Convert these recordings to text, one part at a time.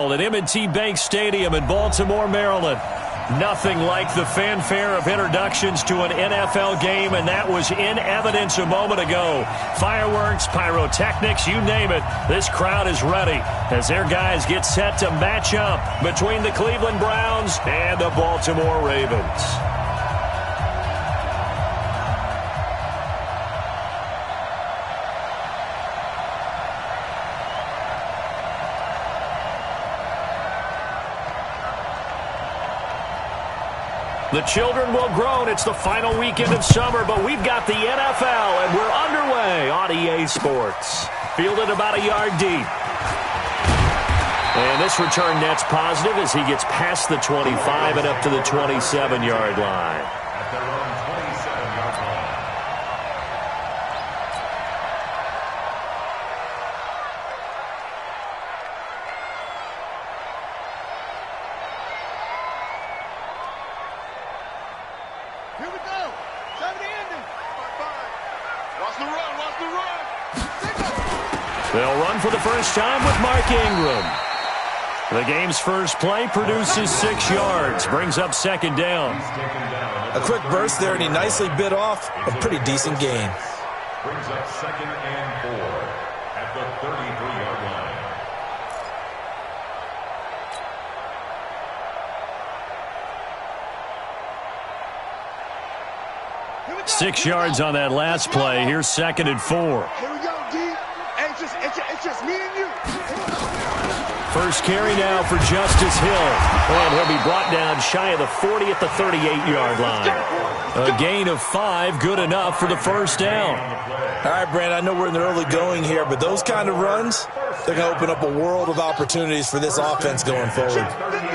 At M&T Bank Stadium in Baltimore, Maryland. Nothing like the fanfare of introductions to an NFL game, and that was in evidence a moment ago. Fireworks, pyrotechnics, you name it. This crowd is ready as their guys get set to match up between the Cleveland Browns and the Baltimore Ravens. The children will groan. It's the final weekend of summer, but we've got the NFL, and we're underway on EA Sports. Fielded about a yard deep. And this return net's positive as he gets past the 25 and up to the 27-yard line. At their own 27-yard line. Here we go. Time to end it. Watch the run. Watch the run. They'll run for the first time with Mark Ingram. The game's first play produces 6 yards, brings up second down. A quick burst there, and he nicely bit off a pretty decent gain. Brings up 2nd and 4 at the 33-yard line. 6 yards on that last play. Here's 2nd and 4. Here we go, D. Hey, it's just me and you. First carry now for Justice Hill. And he'll be brought down shy of the 40 at the 38-yard line. A gain of 5, good enough for the first down. All right, Brand, I know we're in the early going here, but those kind of runs, they're going to open up a world of opportunities for this offense going forward.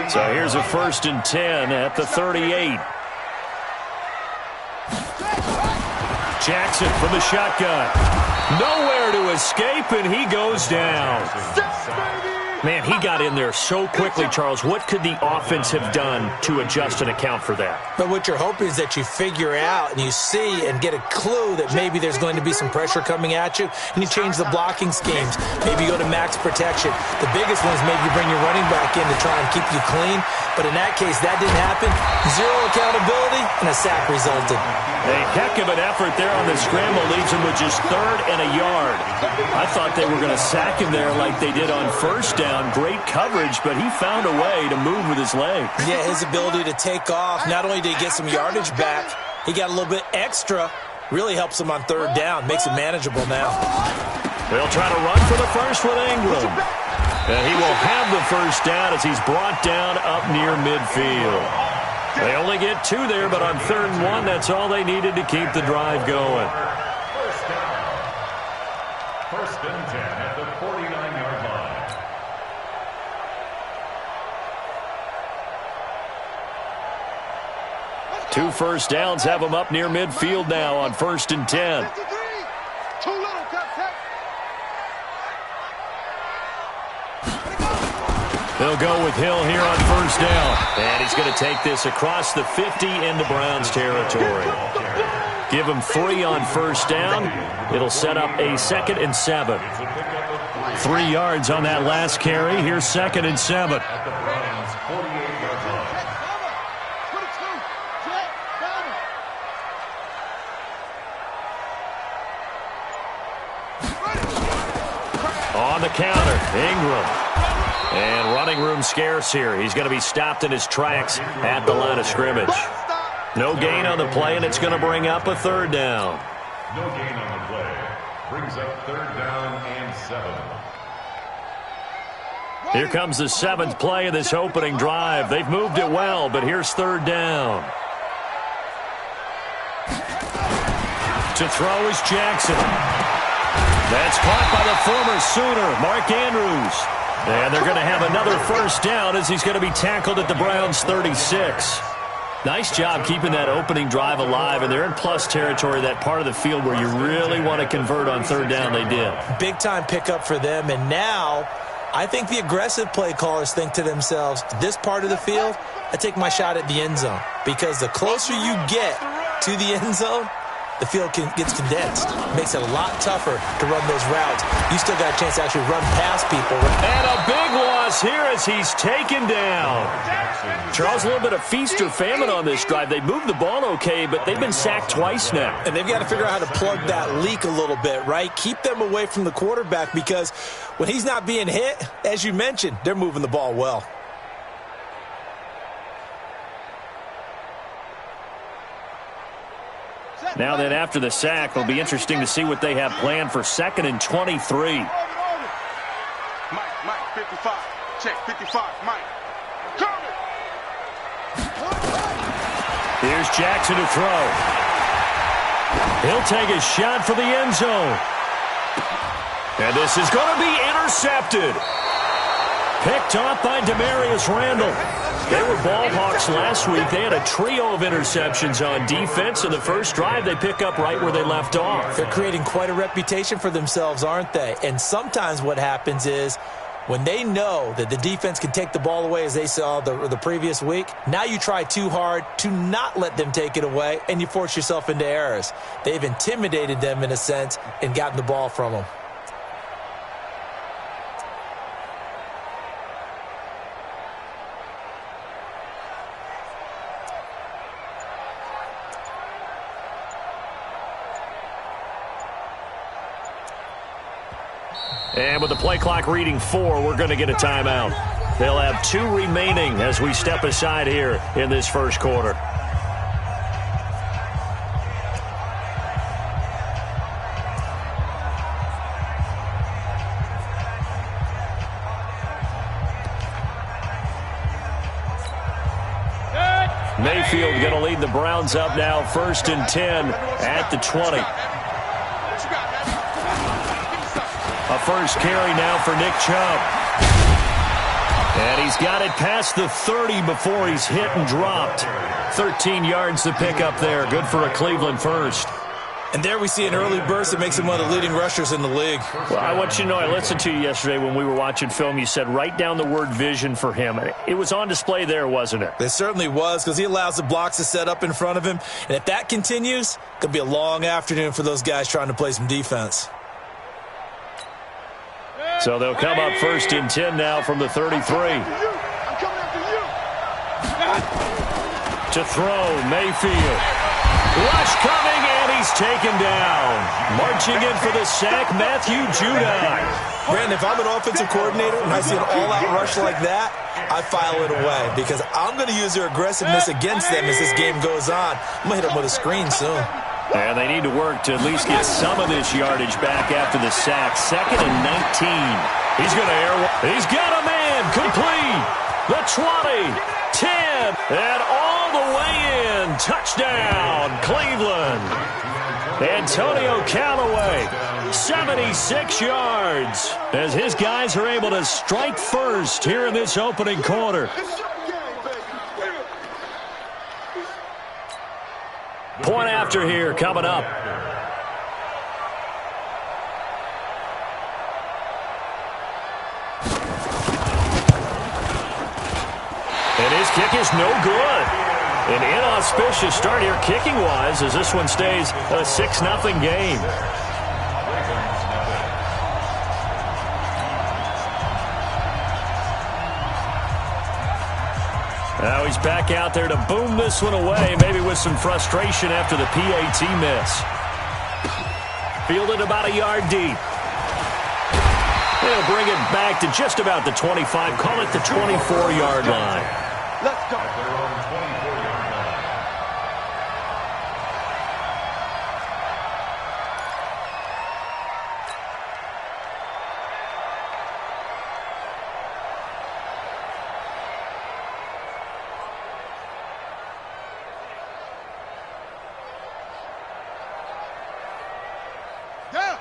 So here's a 1st and 10 at the 38. Jackson from the shotgun. Nowhere to escape, and he goes down. Man, he got in there so quickly, Charles. What could the offense have done to adjust and account for that? But what you're hoping is that you figure out and you see and get a clue that maybe there's going to be some pressure coming at you, and you change the blocking schemes. Maybe you go to max protection. The biggest one is maybe you bring your running back in to try and keep you clean. But in that case, that didn't happen. 0 accountability, and a sack resulted. A heck of an effort there on the scramble leaves him with just 3rd and a yard. I thought they were going to sack him there like they did on first down. Great coverage, but he found a way to move with his legs. Yeah, his ability to take off, not only did he get some yardage back, he got a little bit extra. Really helps him on 3rd down, makes it manageable now. They'll try to run for the first with Ingram. And he will have the first down as he's brought down up near midfield. They only get 2 there, but on 3rd and 1, that's all they needed to keep the drive going. First down. 1st and 10 at the 49-yard line. Two first downs have them up near midfield now on 1st and 10. Too little, They'll go with Hill here on 1st down. And he's going to take this across the 50 into Browns territory. Give him 3 on 1st down. It'll set up a 2nd and 7. 3 yards on that last carry. Here's 2nd and 7. At the Browns' 48-yard line. On the counter, Ingram. And running room scarce here. He's going to be stopped in his tracks at the line of scrimmage. No gain on the play, and it's going to bring up a 3rd down. No gain on the play. Brings up 3rd down and 7. Here comes the 7th play of this opening drive. They've moved it well, but here's 3rd down. To throw is Jackson. That's caught by the former Sooner, Mark Andrews. And they're going to have another first down as he's going to be tackled at the Browns' 36. Nice job keeping that opening drive alive, and they're in plus territory, that part of the field where you really want to convert on 3rd down. They did. Big-time pickup for them, and now I think the aggressive play callers think to themselves, this part of the field, I take my shot at the end zone, because the closer you get to the end zone, the field gets condensed. Makes it a lot tougher to run those routes. You still got a chance to actually run past people. And a big one across here as he's taken down. Charles, a little bit of feast or famine on this drive. They moved the ball okay, but they've been sacked twice now. And they've got to figure out how to plug that leak a little bit, right? Keep them away from the quarterback because when he's not being hit, as you mentioned, they're moving the ball well. Now then, after the sack, it'll be interesting to see what they have planned for 2nd and 23. Mike, 55. Check, 55, Mike. Coming. Here's Jackson to throw. He'll take a shot for the end zone. And this is going to be intercepted. Picked off by Demarius Randall. They were ball hawks last week. They had a trio of interceptions on defense. In the first drive, they pick up right where they left off. They're creating quite a reputation for themselves, aren't they? And sometimes what happens is when they know that the defense can take the ball away, as they saw the previous week, now you try too hard to not let them take it away, and you force yourself into errors. They've intimidated them in a sense and gotten the ball from them. And with the play clock reading 4, we're going to get a timeout. They'll have 2 remaining as we step aside here in this first quarter. Mayfield going to lead the Browns up now, 1st and 10 at the 20. A first carry now for Nick Chubb. And he's got it past the 30 before he's hit and dropped. 13 yards to pick up there. Good for a Cleveland first. And there we see an early burst that makes him one of the leading rushers in the league. Well, I want you to know, I listened to you yesterday when we were watching film. You said write down the word vision for him. It was on display there, wasn't it? It certainly was, because he allows the blocks to set up in front of him. And if that continues, it's going to be a long afternoon for those guys trying to play some defense. So they'll come up 1st and 10 now from the 33. To throw, Mayfield. Rush coming, and he's taken down. Marching in for the sack, Matthew Judon. Brandon, if I'm an offensive coordinator and I see an all-out rush like that, I file it away because I'm going to use their aggressiveness against them as this game goes on. I'm going to hit them with a screen soon. And they need to work to at least get some of this yardage back after the sack. 2nd and 19. He's going to air. He's got a man complete. The 20, 10, and all the way in. Touchdown, Cleveland. Antonio Callaway, 76 yards, as his guys are able to strike first here in this opening quarter. Point after here coming up. And his kick is no good. An inauspicious start here kicking-wise as this one stays a 6-0 game. Now he's back out there to boom this one away, maybe with some frustration after the PAT miss. Fielded about a yard deep. They'll bring it back to just about the 25, call it the 24-yard line. Let's go.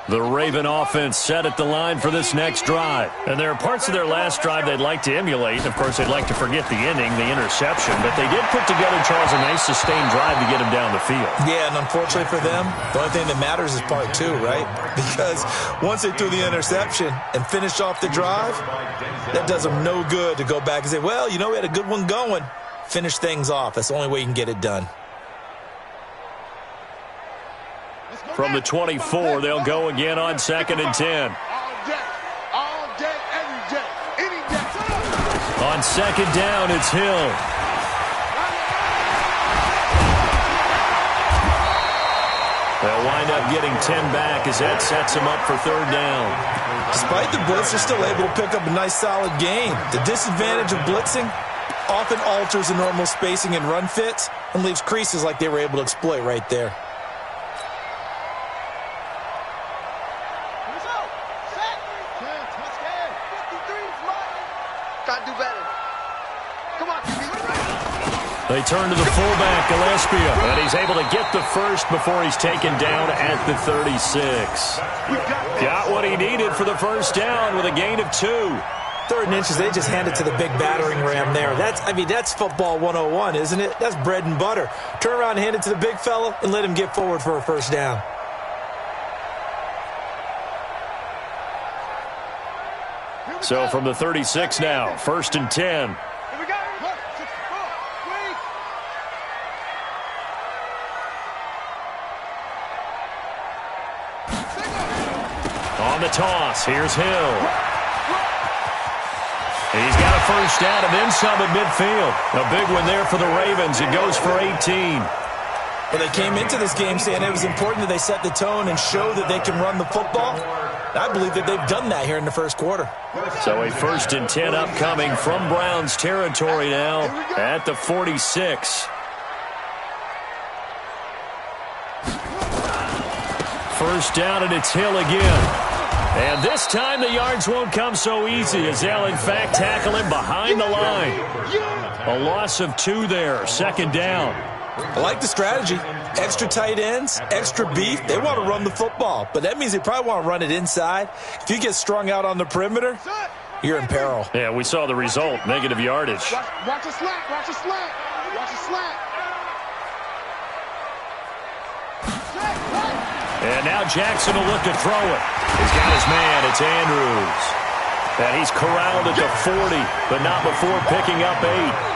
The Raven offense set at the line for this next drive. And there are parts of their last drive they'd like to emulate. Of course, they'd like to forget the ending, the interception. But they did put together, Charles, a nice sustained drive to get him down the field. Yeah, and unfortunately for them, the only thing that matters is part 2, right? Because once they threw the interception and finished off the drive, that does them no good to go back and say, well, you know, we had a good one going. Finish things off. That's the only way you can get it done. From the 24, they'll go again on 2nd and 10. All day, every day, any day. On second down, it's Hill. They'll wind up getting 10 back as that sets them up for third down. Despite the blitz, they're still able to pick up a nice, solid gain. The disadvantage of blitzing often alters the normal spacing and run fits and leaves creases like they were able to exploit right there. Gotta do better. Come on, They turn to the fullback, Gillespie, and he's able to get the first before he's taken down at the 36. Got what he needed for the first down with a gain of 2. 3rd and inches, they just hand it to the big battering ram there. That's football 101, isn't it? That's bread and butter. Turn around and hand it to the big fella and let him get forward for a first down. So from the 36 now, 1st and 10. Here we go. Look, 64. Wait. On the toss, here's Hill. He's got a first down and then some at midfield. A big one there for the Ravens. It goes for 18. Well, they came into this game saying it was important that they set the tone and show that they can run the football. I believe that they've done that here in the first quarter. So a 1st and 10 upcoming from Browns territory now at the 46. First down, and it's Hill again. And this time the yards won't come so easy as they'll, in fact, tackle him behind the line. A loss of 2 there, 2nd down. I like the strategy. Extra tight ends, extra beef. They want to run the football, but that means they probably want to run it inside. If you get strung out on the perimeter, you're in peril. Yeah, we saw the result, negative yardage. Watch the slack. Watch the slack. Watch the slack. And now Jackson will look to throw it. He's got his man. It's Andrews. And he's corralled at the 40, but not before picking up 8.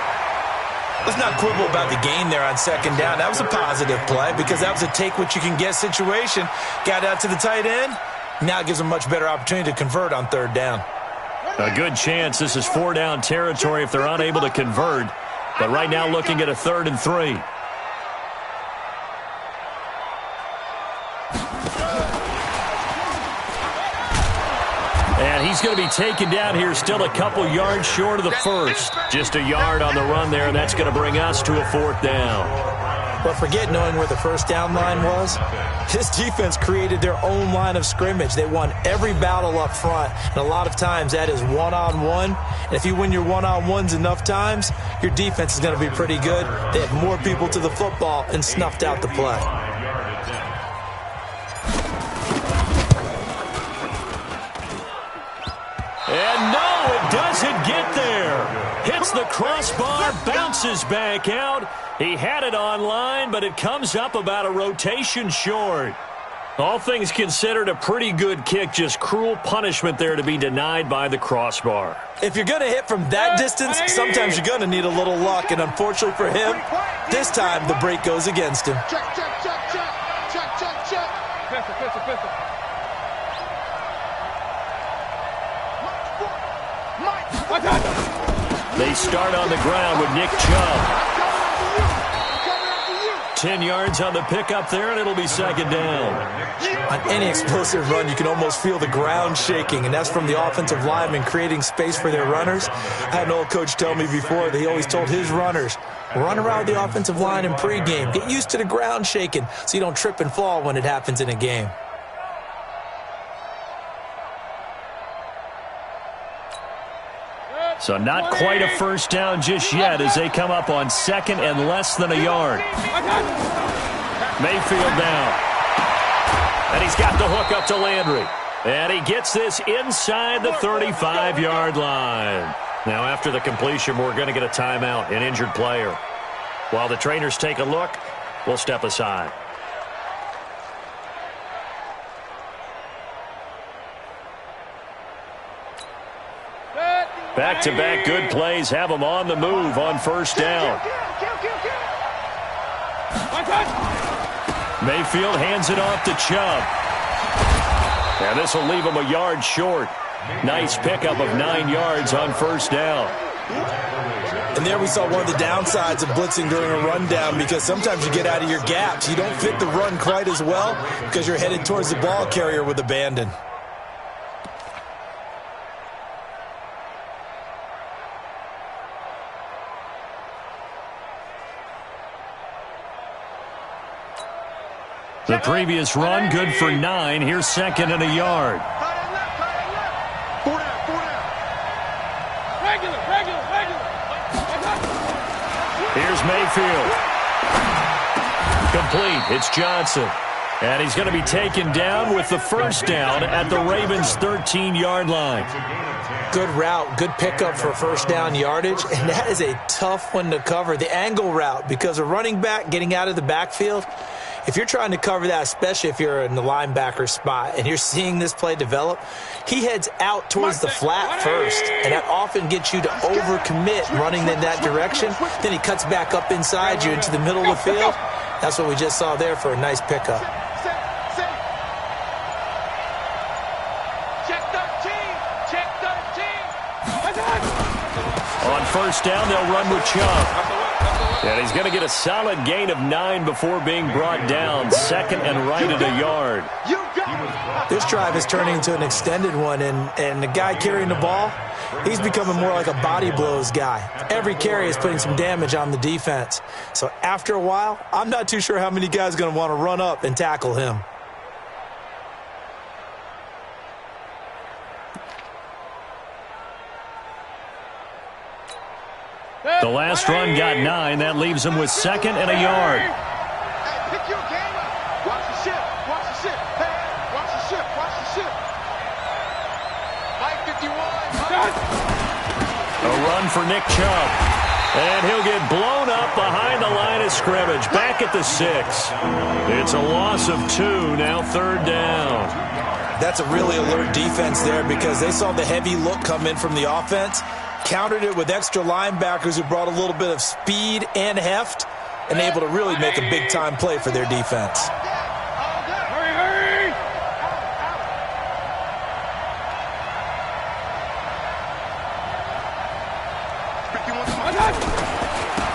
Let's not quibble about the gain there on 2nd down. That was a positive play because that was a take-what-you-can-get situation. Got out to the tight end. Now it gives them a much better opportunity to convert on 3rd down. A good chance this is 4-down territory if they're unable to convert. But right now looking at a 3rd and 3. And he's going to be taken down here still a couple yards short of the first. Just a yard on the run there, and that's going to bring us to a 4th down. But forget knowing where the first down line was. This defense created their own line of scrimmage. They won every battle up front, and a lot of times that is one-on-one. And if you win your one-on-ones enough times, your defense is going to be pretty good. They had more people to the football and snuffed out the play. And no, it doesn't get there. Hits the crossbar, bounces back out. He had it online, but it comes up about a rotation short. All things considered, a pretty good kick, just cruel punishment there to be denied by the crossbar. If you're going to hit from that distance, sometimes you're going to need a little luck, and unfortunately for him, this time the break goes against him. Check. Pistol. They start on the ground with Nick Chubb. 10 yards on the pickup there, and it'll be 2nd down. On any explosive run, you can almost feel the ground shaking, and that's from the offensive linemen creating space for their runners. I had an old coach tell me before that he always told his runners, run around the offensive line in pregame. Get used to the ground shaking so you don't trip and fall when it happens in a game. So not quite a first down just yet as they come up on 2nd and less than a yard. Mayfield down. And he's got the hook up to Landry. And he gets this inside the 35-yard line. Now after the completion, we're going to get a timeout, an injured player. While the trainers take a look, we'll step aside. Back-to-back good plays have them on the move on first down. Mayfield hands it off to Chubb. And this will leave him a yard short. Nice pickup of 9 yards on first down. And there we saw one of the downsides of blitzing during a rundown, because sometimes you get out of your gaps. You don't fit the run quite as well because you're headed towards the ball carrier with abandon. The previous run, good for 9. Here's second and a yard. Four down. Regular. Here's Mayfield. Complete. It's Johnson. And he's going to be taken down with the first down at the Ravens' 13-yard line. Good route, good pickup for first down yardage, and that is a tough one to cover. The angle route, because a running back getting out of the backfield, if you're trying to cover that, especially if you're in the linebacker spot and you're seeing this play develop, he heads out towards the flat first, and that often gets you to overcommit running in that direction. Then he cuts back up inside you into the middle of the field. That's what we just saw there for a nice pickup. On first down, they'll run with Chubb. And he's going to get a solid gain of 9 before being brought down. Second and right at a yard. This drive is turning into an extended one, and the guy carrying the ball, he's becoming more like a body blows guy. Every carry is putting some damage on the defense. So after a while, I'm not too sure how many guys are going to want to run up and tackle him. The last run got 9. That leaves him with second and a yard. Hey, pick your game up. Watch the ship. Hey, watch the ship. Mike 51. A run for Nick Chubb. And he'll get blown up behind the line of scrimmage. Back at the 6. It's a loss of 2. Now third down. That's a really alert defense there, because they saw the heavy look come in from the offense, countered it with extra linebackers who brought a little bit of speed and heft, and able to really make a big-time play for their defense. Hurry!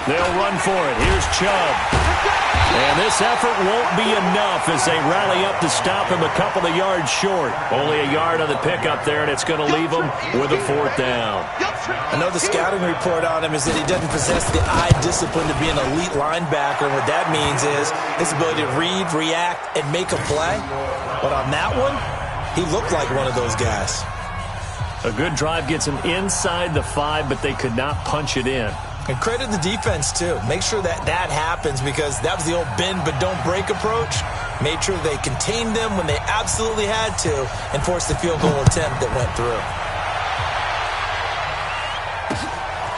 They'll run for it. Here's Chubb. And this effort won't be enough as they rally up to stop him a couple of yards short. Only a yard on the pickup there, and it's going to leave him with a fourth down. I know the scouting report on him is that he doesn't possess the eye discipline to be an elite linebacker. And what that means is his ability to read, react, and make a play. But on that one, he looked like one of those guys. A good drive gets him inside the 5, but they could not punch it in. And credit the defense, too. Make sure that happens, because that was the old bend but don't break approach. Made sure they contained them when they absolutely had to and forced the field goal attempt that went through.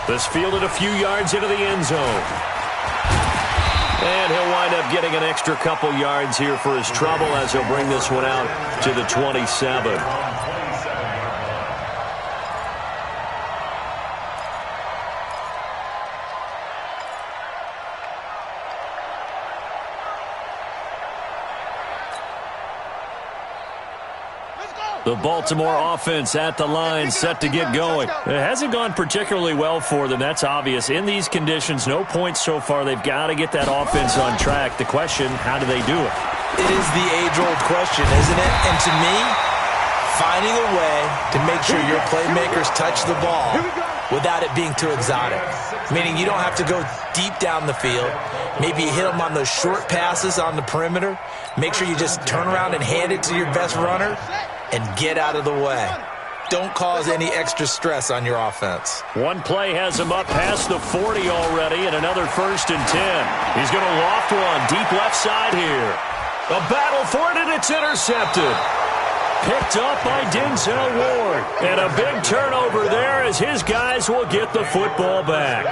This fielded a few yards into the end zone. And he'll wind up getting an extra couple yards here for his trouble as he'll bring this one out to the 27. The Baltimore offense at the line, set to get going. It hasn't gone particularly well for them. That's obvious. In these conditions, no points so far. They've got to get that offense on track. The question, how do they do it? It is the age-old question, isn't it? And to me, finding a way to make sure your playmakers touch the ball without it being too exotic. Meaning you don't have to go deep down the field. Maybe you hit them on those short passes on the perimeter. Make sure you just turn around and hand it to your best runner and get out of the way. Don't cause any extra stress on your offense. One play has him up past the 40 already, and another 1st and 10. He's going to loft one deep left side here. A battle for it, and it's intercepted. Picked up by Denzel Ward. And a big turnover there as his guys will get the football back.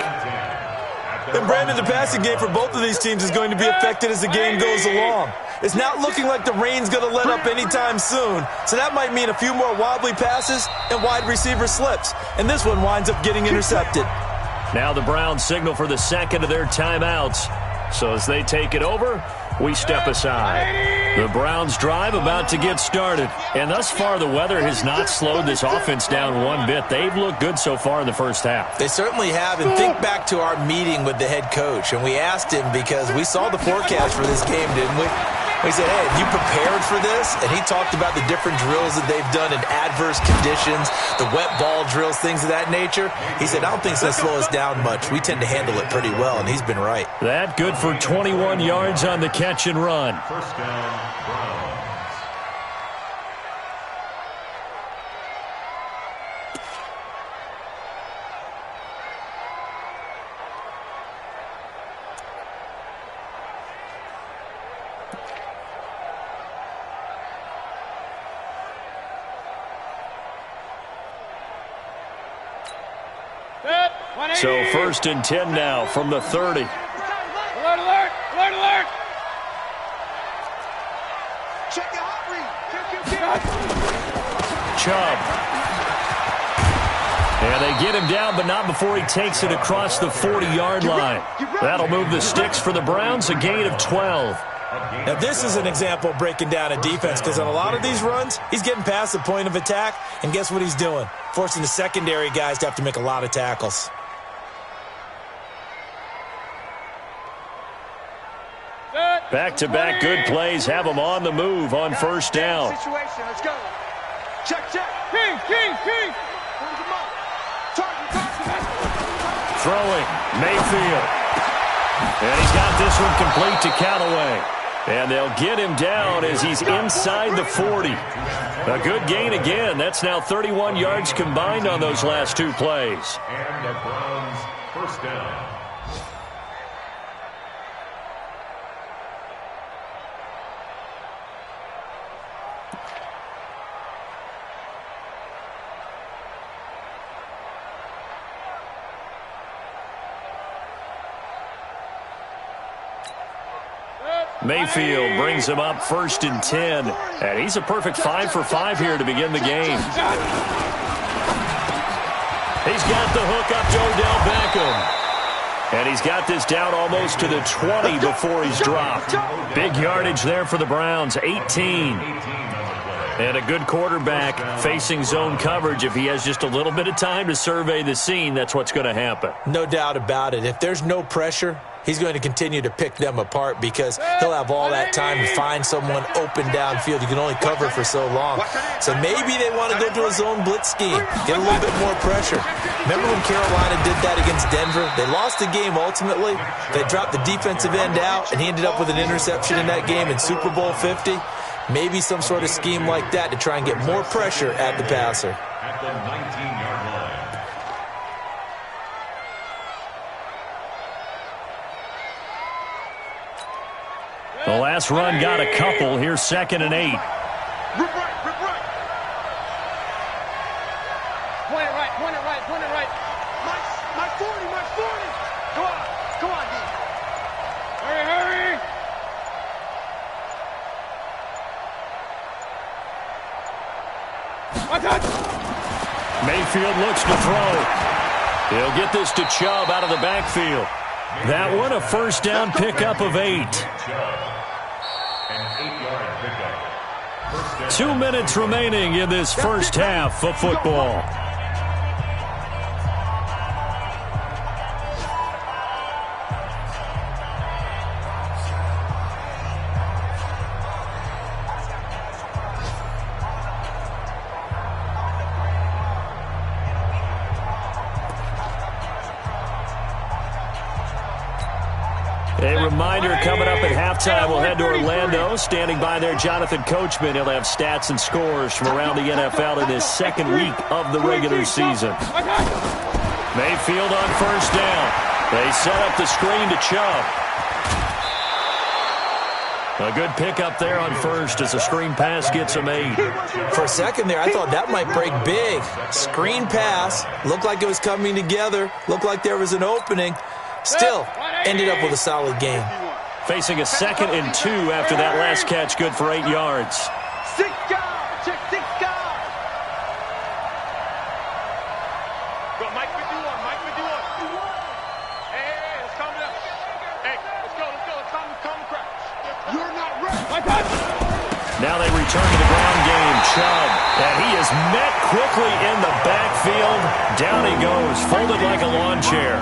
And Brandon, the passing game for both of these teams is going to be affected as the game goes along. It's not looking like the rain's going to let up anytime soon, so that might mean a few more wobbly passes and wide receiver slips. And this one winds up getting intercepted. Now the Browns signal for the second of their timeouts. So as they take it over, we step aside. The Browns' drive about to get started. And thus far, the weather has not slowed this offense down one bit. They've looked good so far in the first half. They certainly have. And think back to our meeting with the head coach. And we asked him because we saw the forecast for this game, didn't we? We said, hey, have you prepared for this? And he talked about the different drills that they've done in adverse conditions, the wet ball drills, things of that nature. He said, I don't think it's going to slow us down much. We tend to handle it pretty well, and he's been right. That good for 21 yards on the catch and run. First down, Browns. So first and 10 now from the 30. Alert, alert, alert, alert. Check your hot read. Chubb. And they get him down, but not before he takes it across the 40-yard line. That'll move the sticks for the Browns, a gain of 12. Now, this is an example of breaking down a defense because on a lot of these runs, he's getting past the point of attack, and guess what he's doing? Forcing the secondary guys to have to make a lot of tackles. Back-to-back good plays have them on the move on first down. Situation, let's go. Check, check. King, king, king. Throwing, Mayfield. And he's got this one complete to Callaway. And they'll get him down as he's inside the 40. A good gain again. That's now 31 yards combined on those last two plays. And the Browns first down. Mayfield brings him up first and 10. And he's a perfect 5 for 5 here to begin the game. He's got the hook up to Odell Beckham. And he's got this down almost to the 20 before he's dropped. Big yardage there for the Browns, 18. And a good quarterback facing zone coverage. If he has just a little bit of time to survey the scene, that's what's going to happen. No doubt about it. If there's no pressure, he's going to continue to pick them apart because he'll have all that time to find someone open downfield. You can only cover for so long. So maybe they want to go to a zone blitz scheme, get a little bit more pressure. Remember when Carolina did that against Denver? They lost the game ultimately. They dropped the defensive end out, and he ended up with an interception in that game in Super Bowl 50. Maybe some sort of scheme like that to try and get more pressure at the passer. At the 19-yard line. The last run got a couple. Here's second and 8. Rip right, rip right. Point it right, point it right, point it right. My 40, my 40. Go on, D. Hurry, hurry. Mayfield looks to throw. He'll get this to Chubb out of the backfield. That one a first down pickup of 8. An 8-yard pickup. 2 minutes remaining in this first half of football. A reminder coming up at halftime, we'll head to Orlando. Standing by there, Jonathan Coachman. He'll have stats and scores from around the NFL in his second week of the regular season. Mayfield on first down. They set up the screen to Chubb. A good pickup there on first as the screen pass gets him 8. For a second there, I thought that might break big. Screen pass. Looked like it was coming together. Looked like there was an opening. Still, ended up with a solid game. Facing a 2nd and 2 after that last catch, good for 8 yards. 6 guys, check 6 guys. Go, Mike 51, Mike 51. Hey, let's calm down. Hey, let's go, calm crash. Now they return to the ground game. Chubb. And he is met quickly in the backfield. Down he goes, folded like a lawn chair.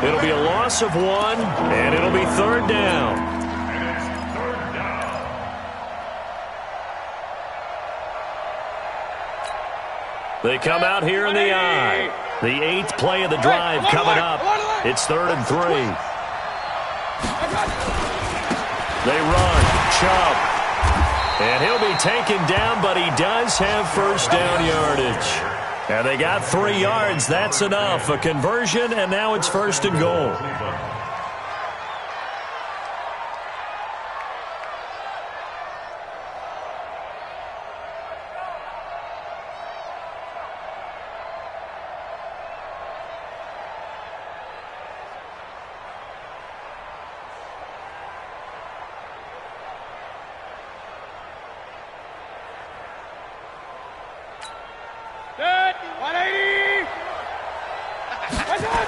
It'll be a loss of 1, and it'll be 3rd down. They come out here in the eye. The 8th play of the drive coming up. It's 3rd and 3. They run. Chubb. And he'll be taken down, but he does have first down yardage. And they got 3 yards. That's enough. A conversion, and now it's 1st and goal.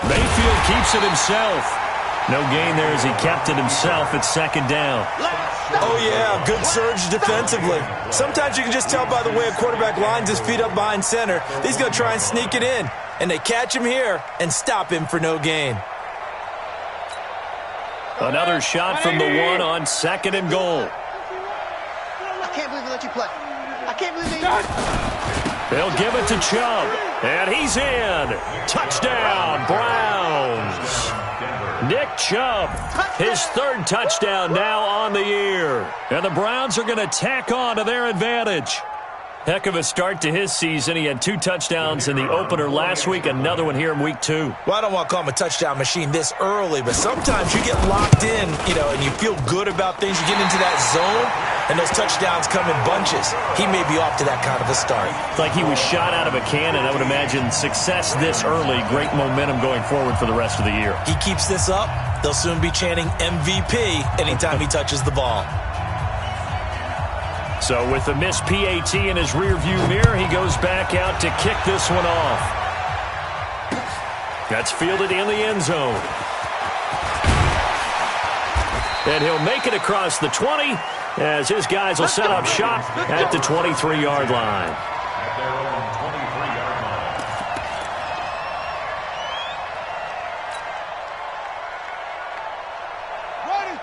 Mayfield keeps it himself. No gain there as he kept it himself at 2nd down. Oh, yeah, good surge defensively. Sometimes you can just tell by the way a quarterback lines his feet up behind center. He's going to try and sneak it in. And they catch him here and stop him for no gain. Another shot from the 1 on 2nd and goal. I can't believe they let you play. I can't believe they... They'll give it to Chubb, and he's in. Touchdown, Browns. Nick Chubb, his 3rd touchdown now on the year. And the Browns are going to tack on to their advantage. Heck of a start to his season. He had 2 touchdowns in the opener last week, another one here in week 2. Well, I don't want to call him a touchdown machine this early, but sometimes you get locked in, and you feel good about things. You get into that zone, and those touchdowns come in bunches. He may be off to that kind of a start. It's like he was shot out of a cannon. I would imagine success this early, great momentum going forward for the rest of the year. He keeps this up, they'll soon be chanting MVP anytime he touches the ball. So with the missed PAT in his rearview mirror, he goes back out to kick this one off. That's fielded in the end zone. And he'll make it across the 20 as his guys will set up shop at the 23-yard line. At their own 23-yard line.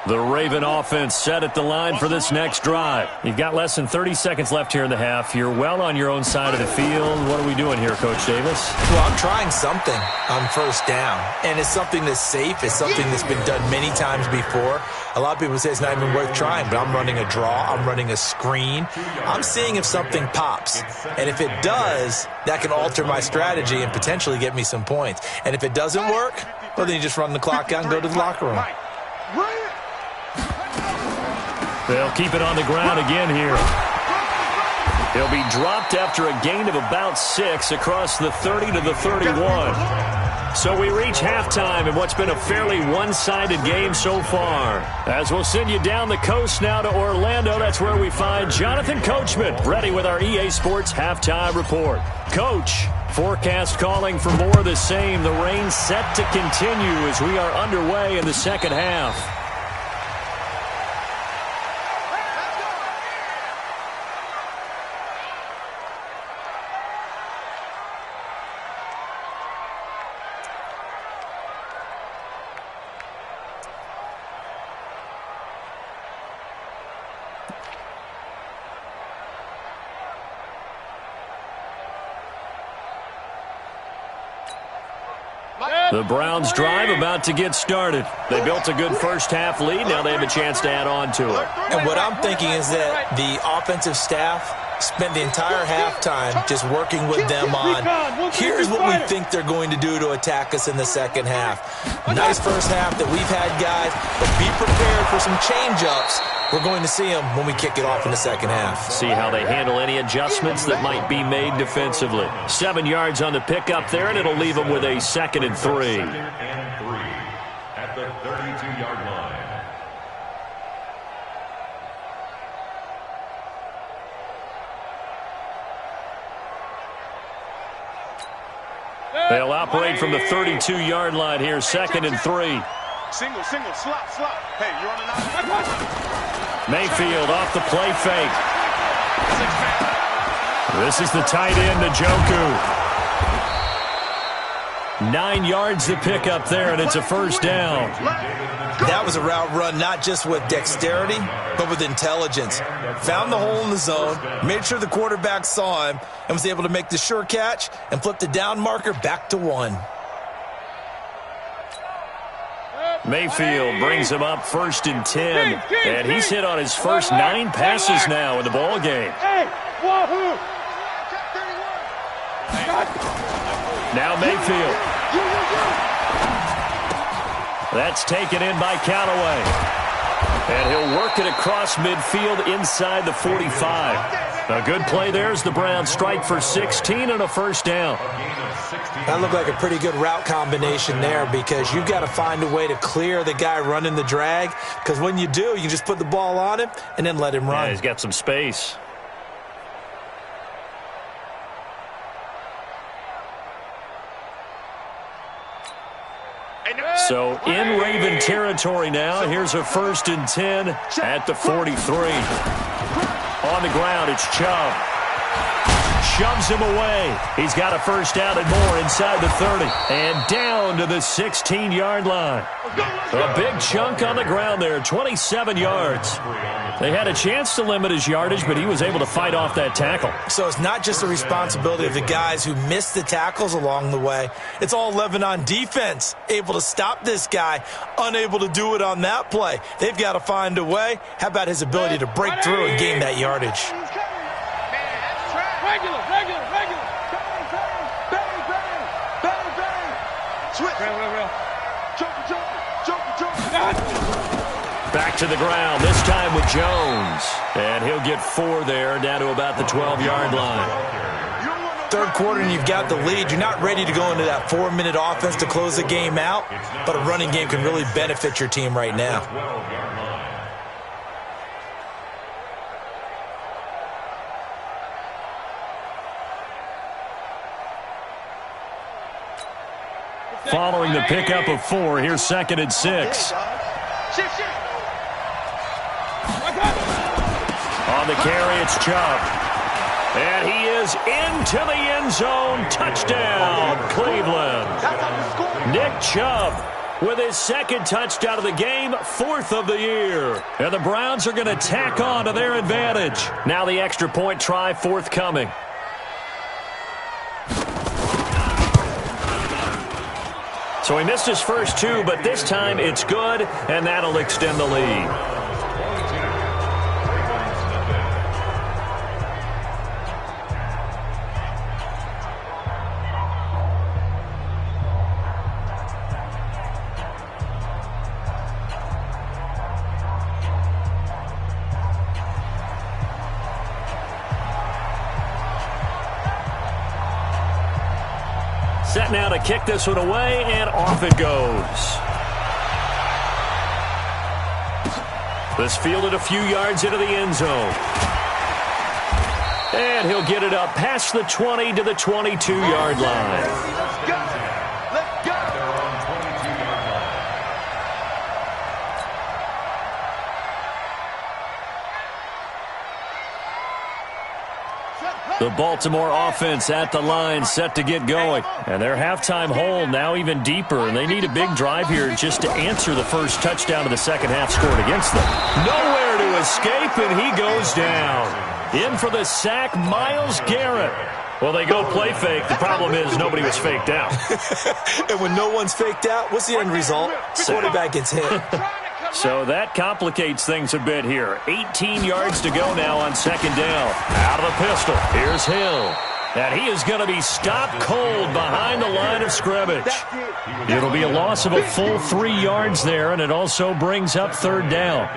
The Raven offense set at the line for this next drive. You've got less than 30 seconds left here in the half. You're well on your own side of the field. What are we doing here, Coach Davis? Well, I'm trying something on 1st down, and it's something that's safe. It's something that's been done many times before. A lot of people say it's not even worth trying, but I'm running a draw. I'm running a screen. I'm seeing if something pops, and if it does, that can alter my strategy and potentially get me some points. And if it doesn't work, well, then you just run the clock out and go to the locker room. They'll keep it on the ground again here. He'll be dropped after a gain of about 6 across the 30 to the 31. So we reach halftime in what's been a fairly one-sided game so far. As we'll send you down the coast now to Orlando, that's where we find Jonathan Coachman, ready with our EA Sports Halftime Report. Coach, forecast calling for more of the same. The rain set to continue as we are underway in the second half. The Browns drive about to get started. They built a good first-half lead. Now they have a chance to add on to it. And what I'm thinking is that the offensive staff spent the entire halftime just working with them on, here's what we think they're going to do to attack us in the second half. Nice first half that we've had, guys, but be prepared for some change-ups. We're going to see them when we kick it off in the second half. See how they handle any adjustments that might be made defensively. 7 yards on the pickup there, and it'll leave them with a 2nd and 3. 2nd and 3 at the 32-yard line. They'll operate from the 32-yard line here, 2nd and 3. Single, slop. Hey, you're on the 9. Mayfield off the play fake. This is the tight end, Njoku. 9 yards to pick up there, and it's a first down. That was a route run not just with dexterity, but with intelligence. Found the hole in the zone, made sure the quarterback saw him, and was able to make the sure catch and flip the down marker back to 1. Mayfield brings him up 1st and 10, and he's hit on his first 9 passes now in the ball game. Now Mayfield. That's taken in by Callaway. And he'll work it across midfield inside the 45. A good play there as the Browns strike for 16 and a first down. That looked like a pretty good route combination there, because you've got to find a way to clear the guy running the drag, because when you do, you just put the ball on him and then let him run. Yeah, he's got some space. So in Raven territory now. Here's a 1st and 10 at the 43. On the ground, it's Chubb. Shoves him away. He's got a first down and more inside the 30. And down to the 16-yard line. A big chunk on the ground there, 27 yards. They had a chance to limit his yardage, but he was able to fight off that tackle. So it's not just the responsibility of the guys who missed the tackles along the way. It's all 11 on defense, able to stop this guy, unable to do it on that play. They've got to find a way. How about his ability to break through and gain that yardage? Regular. Switch. Real. Back to the ground, this time with Jones. And he'll get 4 there, down to about the 12-yard line. Third quarter and you've got the lead. You're not ready to go into that 4-minute offense to close the game out, but a running game can really benefit your team right now. Following the pickup of 4, here's 2nd and 6. On the carry, it's Chubb. And he is into the end zone. Touchdown, Cleveland. Nick Chubb with his 2nd touchdown of the game, 4th of the year. And the Browns are going to tack on to their advantage. Now the extra point try forthcoming. So he missed his first 2, but this time it's good, and that'll extend the lead. Set now to kick this one away, and off it goes. This fielded a few yards into the end zone. And he'll get it up past the 20 to the 22-yard line. Let's go. The Baltimore offense at the line, set to get going. And their halftime hole now even deeper, and they need a big drive here just to answer the first touchdown of the second half scored against them. Nowhere to escape, and he goes down. In for the sack, Myles Garrett. Well, they go play fake. The problem is nobody was faked out. And when no one's faked out, what's the end result? Quarterback gets hit. So that complicates things a bit here. 18 yards to go now on 2nd down. Out of the pistol. Here's Hill. And he is going to be stopped cold behind the line of scrimmage. It'll be a loss of a full 3 yards there, and it also brings up 3rd down.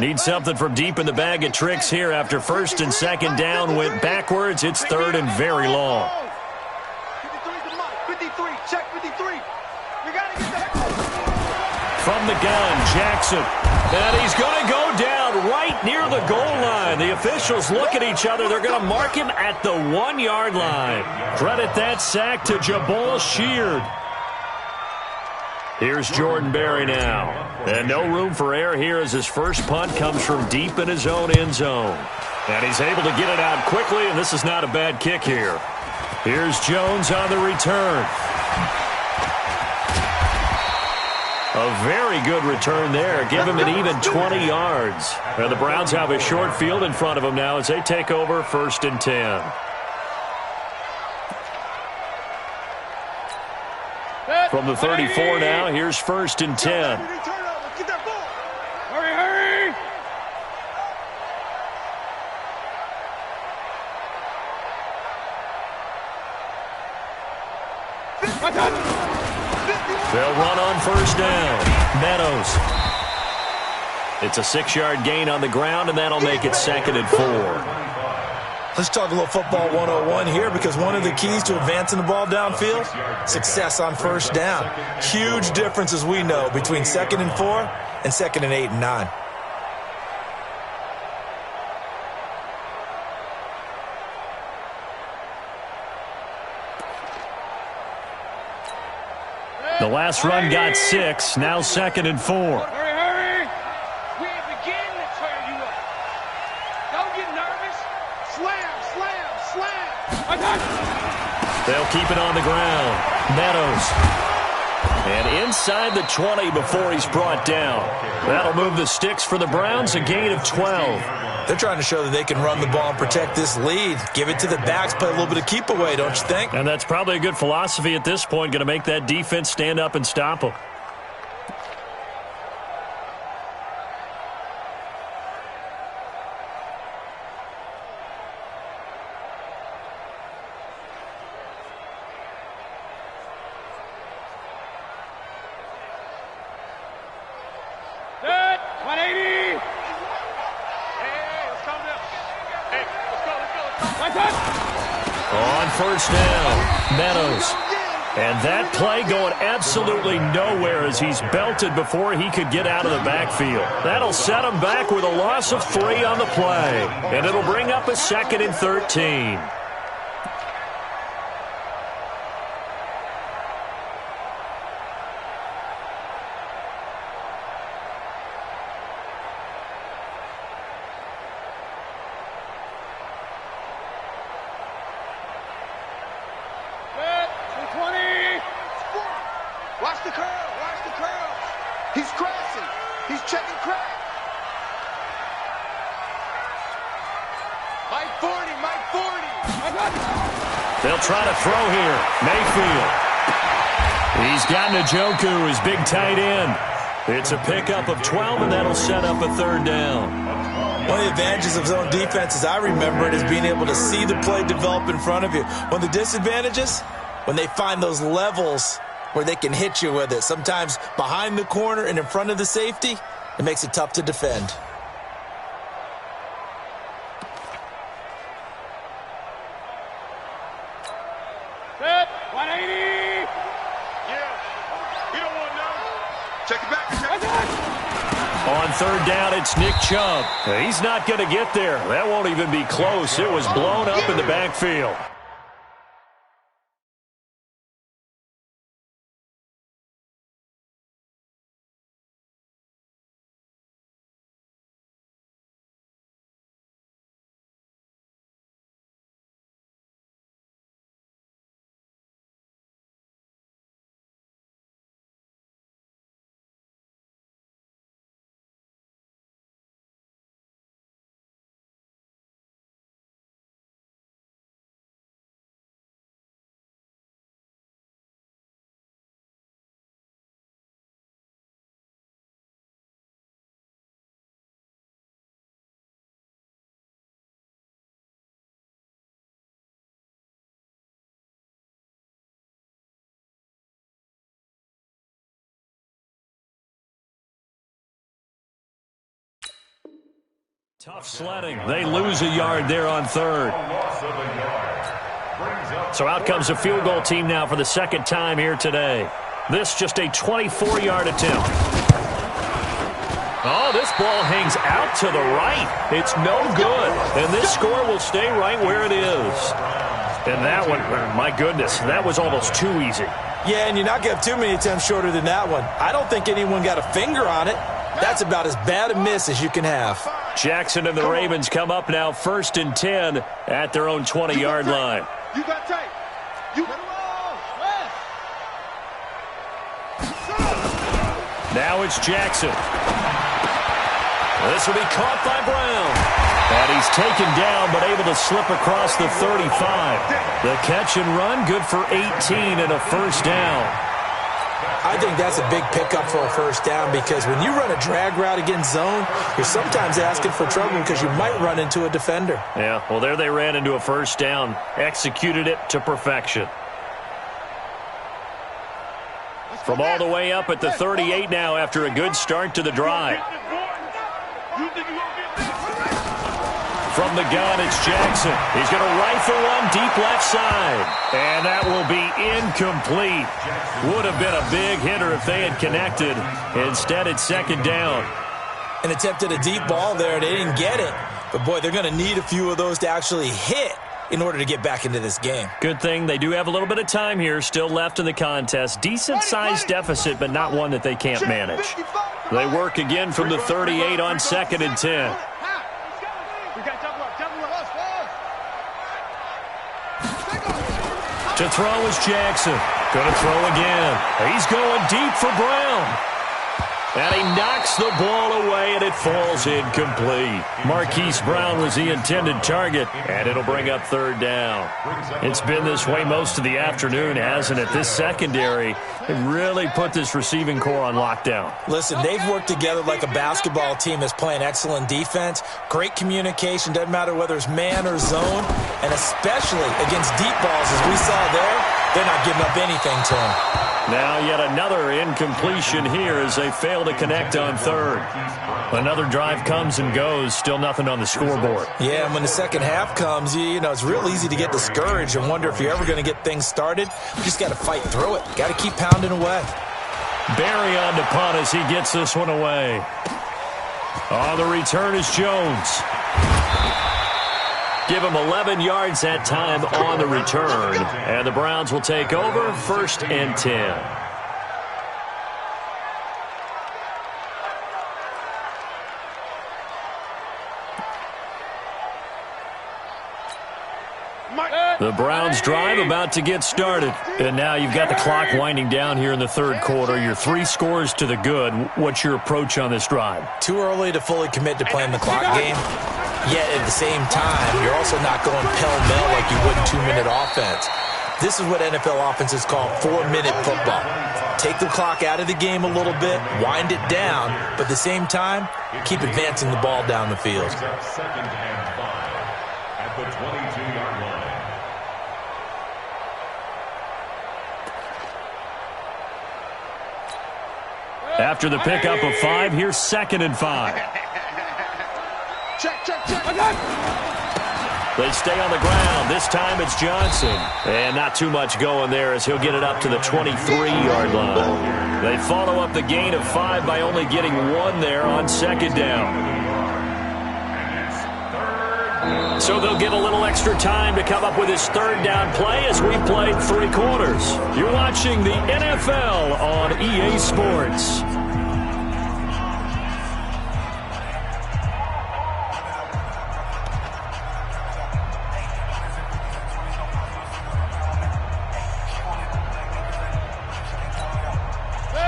Need something from deep in the bag of tricks here after 1st and 2nd down went backwards. It's 3rd and very long. 53, check 53. You got to get the heck. From the gun, Jackson. And he's going to go down right near the goal line. and the officials look at each other. They're going to mark him at the 1-yard line. Credit that sack to Jabal Sheard. Here's Jordan Berry now. And no room for error here as his first punt comes from deep in his own end zone. And he's able to get it out quickly, and this is not a bad kick here. Here's Jones on the return. A very good return there. Give him an even 20 yards. And the Browns have a short field in front of them now as they take over 1st and 10. From the 34 now, here's 1st and 10. Get that ball. Hurry, hurry. They'll run on 1st down. Meadows. It's a 6-yard gain on the ground, and that'll make it 2nd and 4. Let's talk a little football 101 here, because one of the keys to advancing the ball downfield, success on 1st down. Huge difference, as we know, between 2nd and 4 and 2nd and 8 and 9. The last run got 6, now 2nd and 4. Hurry, hurry. We ain't beginning to turn you up. Don't get nervous. Slam, slam, slam. They'll keep it on the ground. Meadows. And inside the 20 before he's brought down. That'll move the sticks for the Browns, a gain of 12. They're trying to show that they can run the ball and protect this lead. Give it to the backs, play a little bit of keep away, don't you think? And that's probably a good philosophy at this point, going to make that defense stand up and stop them. Set. 180. Let's calm down. Hey, let's go. On 1st down, Meadows. And that play going absolutely nowhere as he's belted before he could get out of the backfield. That'll set him back with a loss of 3 on the play. And it'll bring up a 2nd and 13. Watch the curl. Watch the curl. He's crashing. He's checking crack. Mike 40. Mike 40. They'll try to throw here. Mayfield. He's got Njoku, his big tight end. It's a pickup of 12, and that'll set up a 3rd down. One of the advantages of zone defense, as I remember it, is being able to see the play develop in front of you. One of the disadvantages, when they find those levels where they can hit you with it. Sometimes behind the corner and in front of the safety, it makes it tough to defend. Set. 180. Yeah. You don't want none. Check it back. On 3rd down, it's Nick Chubb. He's not going to get there. That won't even be close. It was blown up in the backfield. Tough sledding. They lose a yard there on 3rd. So out comes a field goal team now for the 2nd time here today. This just a 24-yard attempt. Oh, this ball hangs out to the right. It's no good. And this score will stay right where it is. And that one, my goodness, that was almost too easy. Yeah, and you're not going to have too many attempts shorter than that one. I don't think anyone got a finger on it. That's about as bad a miss as you can have. Jackson and the Ravens come up now 1st and 10 at their own 20-yard line. You got tape. You got Now it's Jackson. This will be caught by Brown. And he's taken down but able to slip across the 35. The catch and run good for 18 and a first down. I think that's a big pickup for a first down because when you run a drag route against zone, you're sometimes asking for trouble because you might run into a defender. Yeah, well, there they ran into a first down. Executed it to perfection. From all the way up at the 38 now after a good start to the drive. From the gun, it's Jackson. He's going to rifle one deep left side. And that will be incomplete. Would have been a big hitter if they had connected. Instead, it's second down. And attempted a deep ball there. They didn't get it. But, boy, they're going to need a few of those to actually hit in order to get back into this game. Good thing they do have a little bit of time here still left in the contest. Decent-sized deficit, but not one that they can't manage. They work again from the 38 on 2nd and 10. To throw is Jackson. Going to throw again. He's going deep for Brown. And he knocks the ball away, and it falls incomplete. Marquise Brown was the intended target, and it'll bring up third down. It's been this way most of the afternoon, hasn't it? This secondary really put this receiving core on lockdown. Listen, they've worked together like a basketball team that's playing excellent defense. Great communication, doesn't matter whether it's man or zone, and especially against deep balls, as we saw there, they're not giving up anything to them. Now yet another incompletion here as they fail to connect on third. Another drive comes and goes, still nothing on the scoreboard. Yeah, and when the second half comes, you know, it's real easy to get discouraged and wonder if you're ever going to get things started. You just got to fight through it. Got to keep pounding away. Barry on the punt as he gets this one away. On the return is Jones. Give him 11 yards that time on the return. And the Browns will take over 1st and 10. The Browns drive about to get started. And now you've got the clock winding down here in the third quarter. You're 3 scores to the good. What's your approach on this drive? Too early to fully commit to playing the clock game. Yet at the same time, you're also not going pell-mell like you would in 2-minute offense. This is what NFL offenses call 4-minute football. Take the clock out of the game a little bit, wind it down, but at the same time, keep advancing the ball down the field. 2nd and 5 at the 22-yard line. After the pickup of 5, here's 2nd and 5. Check. They stay on the ground. This time it's Johnson. And not too much going there as he'll get it up to the 23-yard line. They follow up the gain of 5 by only getting 1 there on 2nd down. So they'll get a little extra time to come up with his 3rd down play as we played 3 quarters. You're watching the NFL on EA Sports.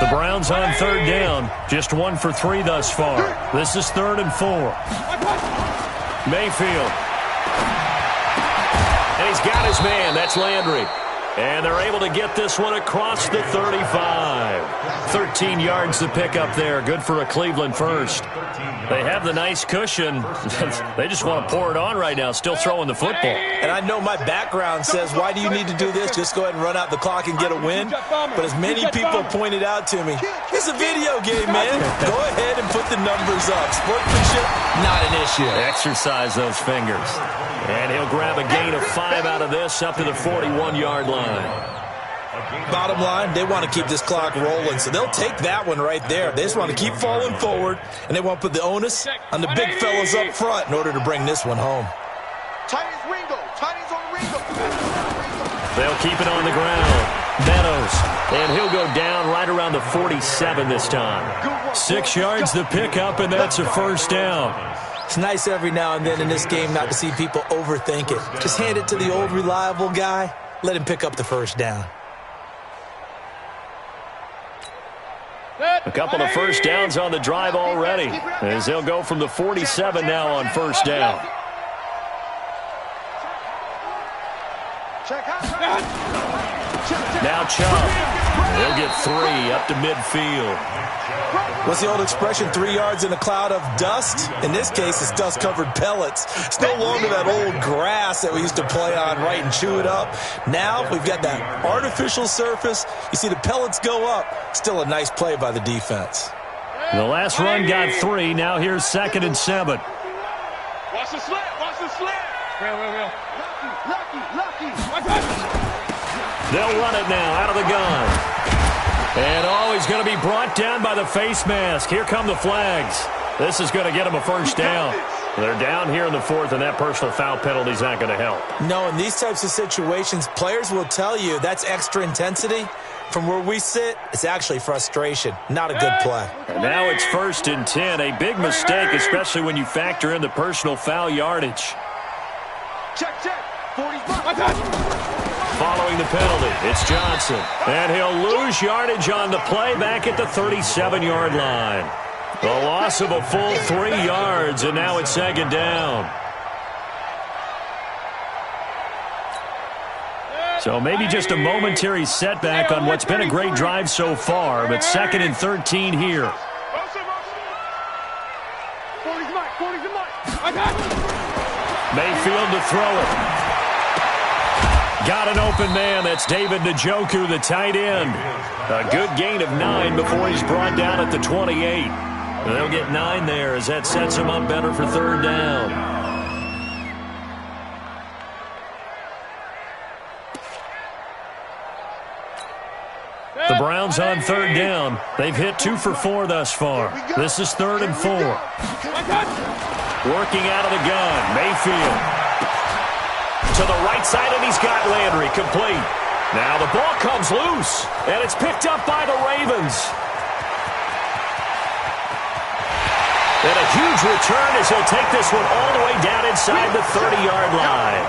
The Browns on 3rd down. Just 1 for 3 thus far. This is 3rd and 4. Mayfield. And he's got his man. That's Landry. And they're able to get this one across the 35. 13 yards to pick up there. Good for a Cleveland first. They have the nice cushion. They just want to pour it on right now, still throwing the football. And I know my background says, why do you need to do this? Just go ahead and run out the clock and get a win. But as many people pointed out to me, it's a video game, man. Go ahead and put the numbers up. Sportsmanship, not an issue. Exercise those fingers. And he'll grab a gain of 5 out of this up to the 41-yard line. Bottom line, they want to keep this clock rolling, so they'll take that one right there. They just want to keep falling forward, and they want to put the onus on the big fellas up front in order to bring this one home. Chinese Ringo. Chinese on Ringo. They'll keep it on the ground. Meadows, and he'll go down right around the 47 this time. 6 yards the pickup, and that's a first down. It's nice every now and then in this game not to see people overthink it. Just hand it to the old reliable guy. Let him pick up the first down. A couple of first downs on the drive already, as they'll go from the 47 now on first down. Now Chubb. He'll get 3 up to midfield. What's the old expression, 3 yards in a cloud of dust? In this case, it's dust-covered pellets. It's no longer that old grass that we used to play on, right, and chew it up. Now we've got that artificial surface. You see the pellets go up. Still a nice play by the defense. The last run got 3. Now here's 2nd and 7. Watch the slant. Watch the slant. Real. Lucky. They'll run it now out of the gun. And he's going to be brought down by the face mask. Here come the flags. This is going to get him a first down. They're down here in the 4th, and that personal foul penalty is not going to help. No, in these types of situations, players will tell you that's extra intensity. From where we sit, it's actually frustration. Not a good play. And now it's 1st and 10. A big mistake, especially when you factor in the personal foul yardage. Check. 40. Following the penalty, it's Johnson. And he'll lose yardage on the play back at the 37-yard line. The loss of a full 3 yards, and now it's 2nd down. So maybe just a momentary setback on what's been a great drive so far, but 2nd and 13 here. Mayfield to throw it. Got an open man. That's David Njoku, the tight end. A good gain of 9 before he's brought down at the 28. They'll get 9 there as that sets him up better for 3rd down. The Browns on 3rd down. They've hit 2 for 4 thus far. This is 3rd and 4. Working out of the gun, Mayfield. To the right side, and he's got Landry complete. Now the ball comes loose, and it's picked up by the Ravens. And a huge return as he'll take this one all the way down inside the 30-yard line.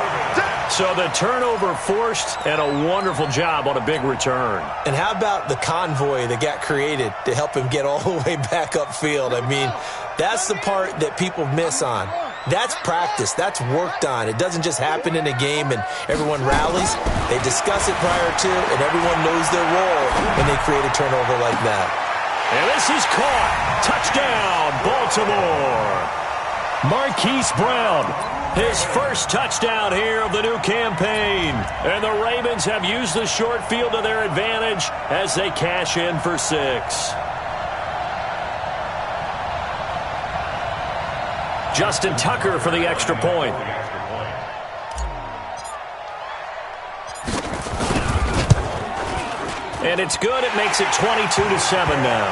So the turnover forced, and a wonderful job on a big return. And how about the convoy that got created to help him get all the way back upfield? I mean, that's the part that people miss on. That's practice. That's worked on. It doesn't just happen in a game and everyone rallies. They discuss it prior to, and everyone knows their role when they create a turnover like that. And this is caught. Touchdown, Baltimore. Marquise Brown, his first touchdown here of the new campaign. And the Ravens have used the short field to their advantage as they cash in for 6. Justin Tucker for the extra point. And it's good. It makes it 22-7 now.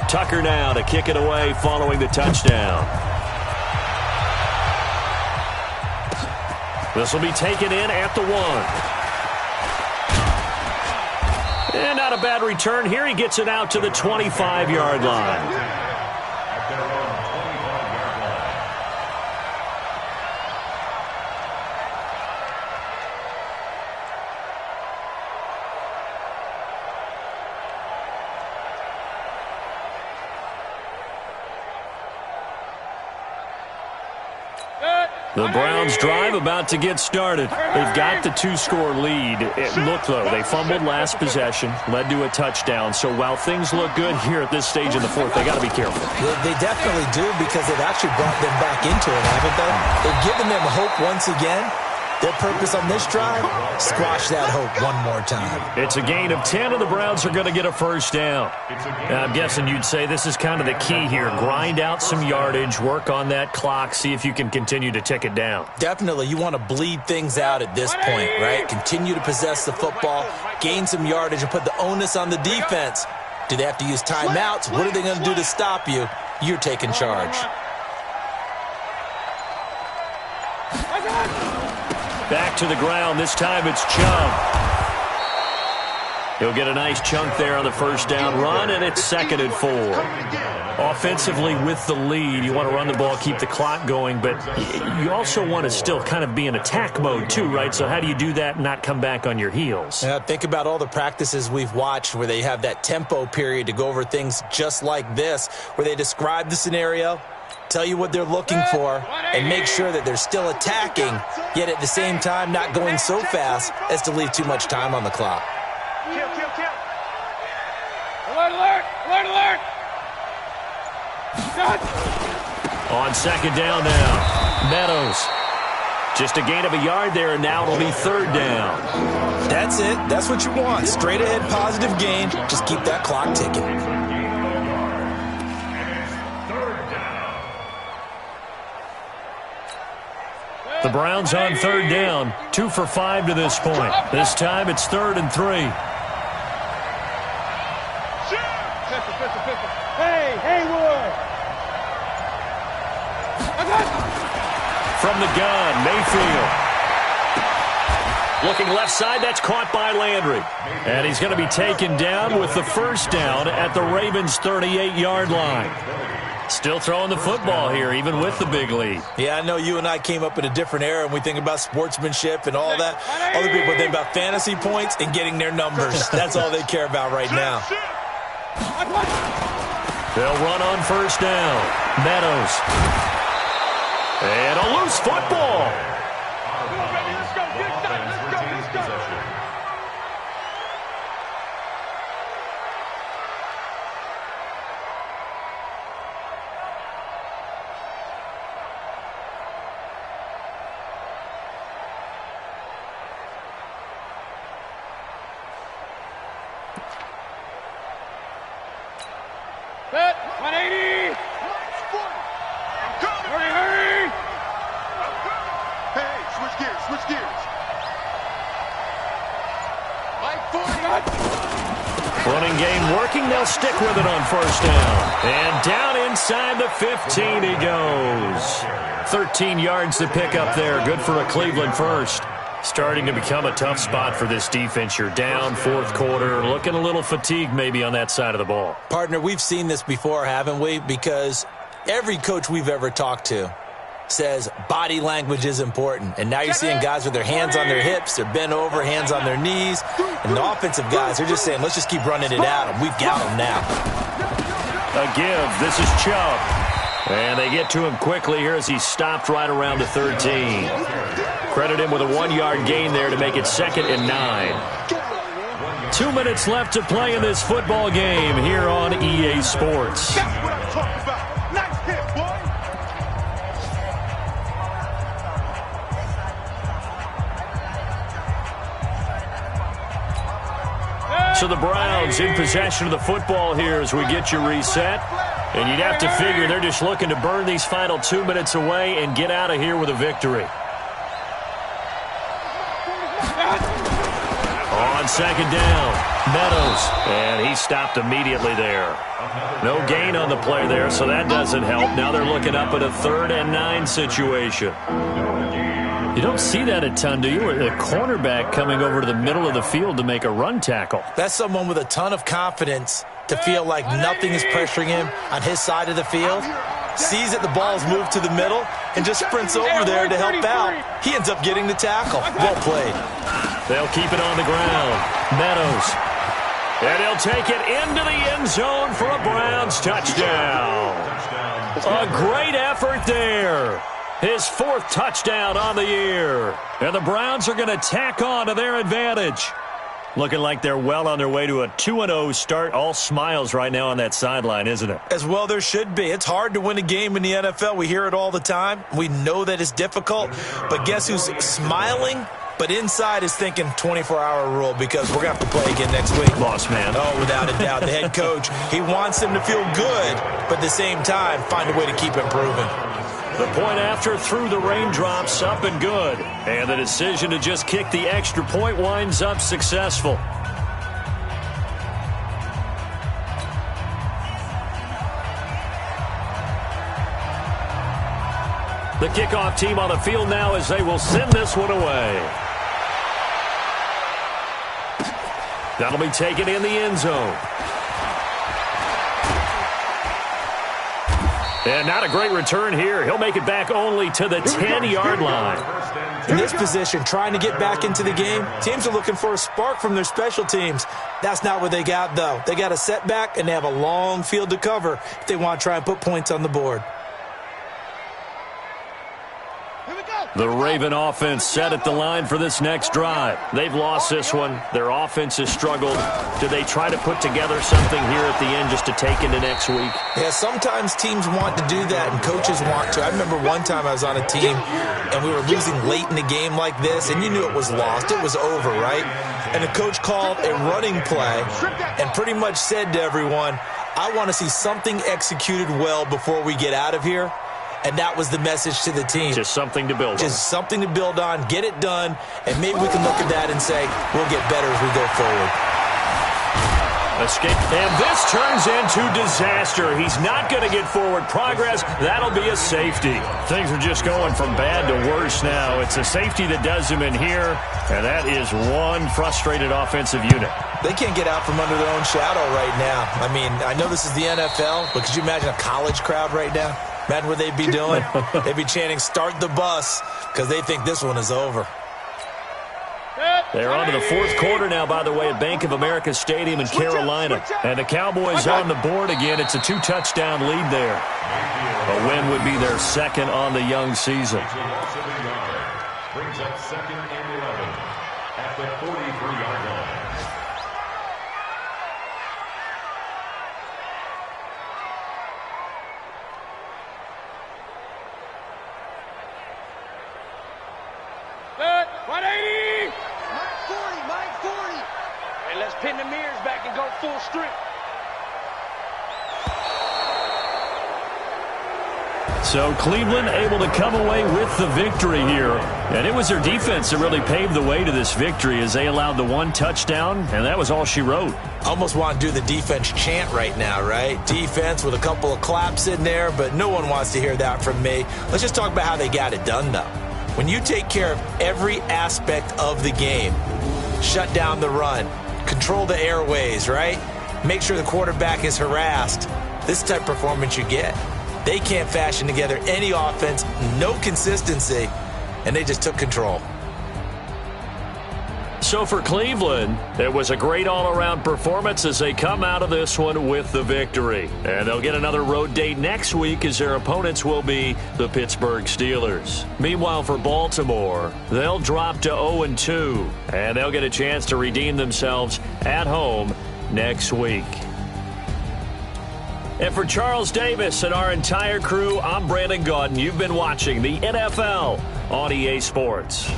Tucker now to kick it away following the touchdown. This will be taken in at the 1. And not a bad return here. He gets it out to the 25-yard line. The Browns drive about to get started. They've got the 2-score lead. Look, though, they fumbled last possession, led to a touchdown. So while things look good here at this stage in the 4th, they got to be careful. They definitely do, because they've actually brought them back into it, haven't they? They've given them hope once again. Their purpose on this drive, squash that hope one more time. It's a gain of 10, and the Browns are going to get a first down. I'm guessing you'd say this is kind of the key here. Grind out some yardage, work on that clock, see if you can continue to tick it down. Definitely. You want to bleed things out at this point, right? Continue to possess the football, gain some yardage, and put the onus on the defense. Do they have to use timeouts? What are they going to do to stop you? You're taking charge. Back to the ground. This time it's Chubb. He'll get a nice chunk there on the first down run, and it's 2nd and 4. Offensively with the lead, you want to run the ball, keep the clock going, but you also want to still kind of be in attack mode too, right? So how do you do that and not come back on your heels? Yeah, think about all the practices we've watched where they have that tempo period to go over things just like this, where they describe the scenario, tell you what they're looking for, and make sure that they're still attacking, yet at the same time not going so fast as to leave too much time on the clock. Kill. Alert, alert! Alert, alert! On 2nd down now, Meadows. Just a gain of a yard there, and now it'll be 3rd down. That's it. That's what you want. Straight ahead, positive gain. Just keep that clock ticking. The Browns on 3rd down, 2 for 5 to this point. This time it's 3rd and 3. Hey, Haywood! From the gun, Mayfield. Looking left side, that's caught by Landry. And he's going to be taken down with the first down at the Ravens' 38-yard line. Still throwing the football here, even with the big lead. Yeah, I know you and I came up in a different era, and we think about sportsmanship and all that. Other people think about fantasy points and getting their numbers. That's all they care about right now. They'll run on first down. Meadows. And a loose football. Set, 180! Hurry! Hey, switch gears. Like 40. Running game working. They'll stick with it on first down. And down inside the 15 he goes. 13 yards to pick up there. Good for a Cleveland first. Starting to become a tough spot for this defense. You're down 4th quarter. Looking a little fatigued maybe on that side of the ball. Partner, we've seen this before, haven't we? Because every coach we've ever talked to says body language is important. And now you're seeing guys with their hands on their hips, they're bent over, hands on their knees. And the offensive guys are just saying, let's just keep running it at them. We've got them now. A give. This is Chubb. And they get to him quickly here as he stopped right around the 13. Credit him with a 1-yard gain there to make it 2nd and 9. 2 minutes left to play in this football game here on EA Sports. That's what I'm talking about. Nice hit, boy. So the Browns in possession of the football here as we get you reset. And you'd have to figure they're just looking to burn these final 2 minutes away and get out of here with a victory. On 2nd down, Meadows. And he stopped immediately there. No gain on the play there, so that doesn't help. Now they're looking up at a 3rd and 9 situation. You don't see that a ton, do you? A cornerback coming over to the middle of the field to make a run tackle. That's someone with a ton of confidence to feel like nothing is pressuring him on his side of the field. Sees that the ball's moved to the middle and just sprints over there to help out. He ends up getting the tackle. Well played. They'll keep it on the ground. Meadows. And he'll take it into the end zone for a Browns touchdown. A great effort there. His 4th touchdown on the year. And the Browns are going to tack on to their advantage. Looking like they're well on their way to a 2-0 start. All smiles right now on that sideline, isn't it? As well there should be. It's hard to win a game in the NFL. We hear it all the time. We know that it's difficult. But guess who's smiling? But inside is thinking 24-hour rule because we're going to have to play again next week. Boss man. Oh, without a doubt. The head coach, he wants them to feel good, but at the same time, find a way to keep improving. The point after through the raindrops, up and good. And the decision to just kick the extra point winds up successful. The kickoff team on the field now as they will send this one away. That'll be taken in the end zone. And not a great return here. He'll make it back only to the 10-yard line. In this position, trying to get back into the game, teams are looking for a spark from their special teams. That's not what they got, though. They got a setback, and they have a long field to cover if they want to try and put points on the board. The Raven offense set at the line for this next drive. They've lost this one. Their offense has struggled. Do they try to put together something here at the end just to take into next week? Yeah, sometimes teams want to do that and coaches want to. I remember one time I was on a team and we were losing late in the game like this, and you knew it was lost. It was over, right? And the coach called a running play and pretty much said to everyone, I want to see something executed well before we get out of here. And that was the message to the team. Just something to build on. Just something to build on, get it done, and maybe we can look at that and say, we'll get better as we go forward. Escape, and this turns into disaster. He's not going to get forward progress. That'll be a safety. Things are just going from bad to worse now. It's a safety that does him in here, and that is one frustrated offensive unit. They can't get out from under their own shadow right now. I mean, I know this is the NFL, but could you imagine a college crowd right now? Imagine what they'd be doing. They'd be chanting, start the bus, because they think this one is over. They're on to the fourth quarter now, by the way, at Bank of America Stadium in Carolina. And the Cowboys on the board again. It's a 2-touchdown lead there. A win would be their second on the young season. Brings up 2nd and 11 at the 43-yard line. Good. 180. Mike 40. Hey, let's pin the mirrors back and go full strength. So Cleveland able to come away with the victory here. And it was their defense that really paved the way to this victory as they allowed the one touchdown, and that was all she wrote. Almost want to do the defense chant right now, right? Defense with a couple of claps in there, but no one wants to hear that from me. Let's just talk about how they got it done, though. When you take care of every aspect of the game, shut down the run, control the airways, right? Make sure the quarterback is harassed. This type of performance you get. They can't fashion together any offense, no consistency, and they just took control. So for Cleveland, it was a great all-around performance as they come out of this one with the victory. And they'll get another road date next week as their opponents will be the Pittsburgh Steelers. Meanwhile, for Baltimore, they'll drop to 0-2, and they'll get a chance to redeem themselves at home next week. And for Charles Davis and our entire crew, I'm Brandon Gaudin. You've been watching the NFL on EA Sports.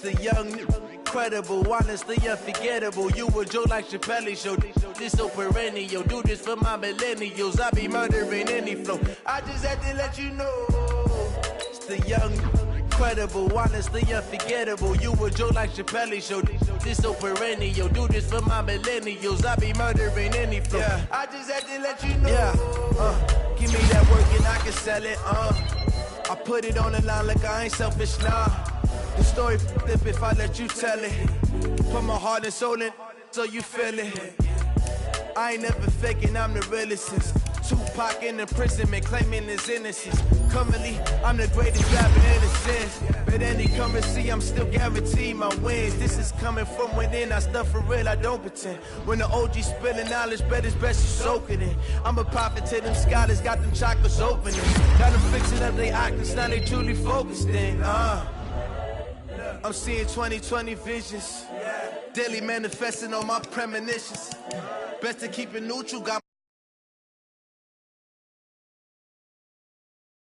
The young, incredible, honestly unforgettable. You a joke like Chappelle Show. This so perennial. Do this for my millennials. I be murdering any flow. I just had to let you know. It's the young, incredible, honestly unforgettable. You a joke like Chappelle Show. This so perennial. Do this for my millennials. I be murdering any flow. Yeah. I just had to let you know. Yeah. Give me that work and I can sell it. I put it on the line like I ain't selfish now. The story flip if I let you tell it. Put my heart and soul in so you feel it. I ain't never faking, I'm the realest since Tupac in imprisonment, claiming his innocence. Currently, I'm the greatest rapper in a sense. But any currency, I'm still guaranteed my wins. This is coming from within, I stuff for real, I don't pretend. When the OG spilling knowledge, bet it's best you soak it in. I'm a prophet to them scholars, got them chakras opening. Got them fixing up they octaves, now they truly focused in. I'm seeing 2020 visions. Daily manifesting on my premonitions. Best to keep it neutral, got